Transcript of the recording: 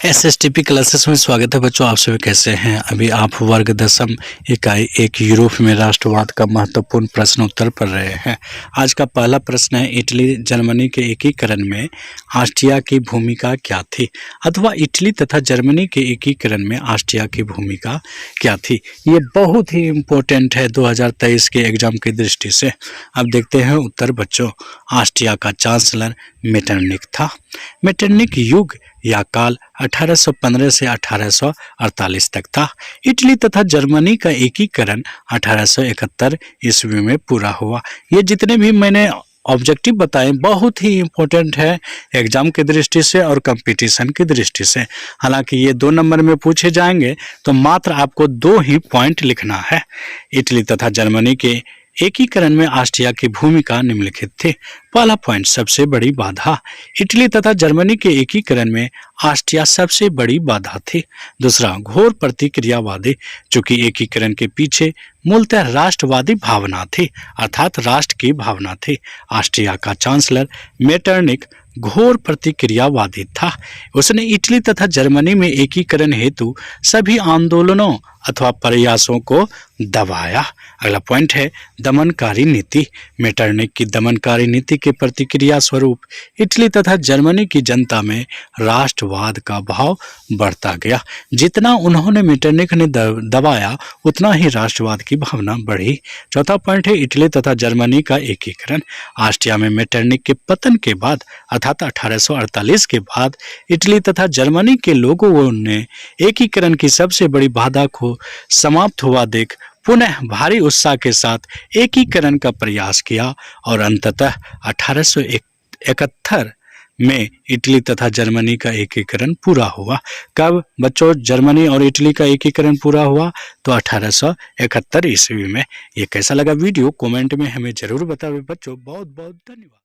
एसएसटीपी classes में स्वागत है बच्चों। आप सभी कैसे हैं? अभी आप वर्ग दशम इकाई एक यूरोप में राष्ट्रवाद का महत्वपूर्ण प्रश्न उत्तर पढ़ रहे हैं। आज का पहला प्रश्न है, इटली जर्मनी के एकीकरण में ऑस्ट्रिया की भूमिका क्या थी? अथवा इटली तथा जर्मनी के एकीकरण में ऑस्ट्रिया की भूमिका क्या थी? ये बहुत ही इम्पोर्टेंट है 2023 के एग्जाम की दृष्टि से। अब देखते हैं उत्तर बच्चों। ऑस्ट्रिया का चांसलर मेटरनिक था। मेटरनिक युग या काल 1815 से 1848 तक था। इटली तथा जर्मनी का एकीकरण 1871 ईस्वी में पूरा हुआ। ये जितने भी मैंने ऑब्जेक्टिव बताए बहुत ही इम्पोर्टेंट है एग्जाम की दृष्टि से और कंपटीशन की दृष्टि से। हालांकि ये 2 नंबर में पूछे जाएंगे तो मात्र आपको 2 ही पॉइंट लिखना है। इटली तथा जर्मनी के एकीकरण में ऑस्ट्रिया की भूमिका निम्नलिखित थी। पहला पॉइंट, सबसे बड़ी बाधा। इटली तथा जर्मनी के एकीकरण में ऑस्ट्रिया सबसे बड़ी बाधा थी। दूसरा, घोर प्रतिक्रियावादी, चूंकि एकीकरण के पीछे मूलतः राष्ट्रवादी भावना थी, अर्थात राष्ट्र की भावना थी। ऑस्ट्रिया का चांसलर मेटरनिक घोर प्रतिक्रियावादी था। उसने इटली तथा जर्मनी में एकीकरण हेतु सभी आंदोलनों अथवा प्रयासों को दबाया। अगला पॉइंट है, दमनकारी नीति। मेटरनिक की दमनकारी नीति के प्रतिक्रिया स्वरूप इटली तथा जर्मनी की जनता में राष्ट्रवाद का भाव बढ़ता गया। जितना उन्होंने मेटरनिक ने दबाया उतना ही राष्ट्रवाद की भावना बढ़ी। चौथा पॉइंट है, इटली तथा जर्मनी का एकीकरण। ऑस्ट्रिया में मेटरनिक के पतन के बाद अर्थात 1848 के बाद इटली तथा जर्मनी के लोगों ने एकीकरण की सबसे बड़ी बाधा को समाप्त हुआ देख पुनः भारी उत्साह के साथ एकीकरण का प्रयास किया और अंततः 1871 में इटली तथा जर्मनी का एकीकरण पूरा हुआ। कब बच्चों जर्मनी और इटली का एकीकरण पूरा हुआ? तो 1871 ईस्वी में। ये कैसा लगा वीडियो कमेंट में हमें जरूर बताओ बच्चों। बहुत बहुत धन्यवाद।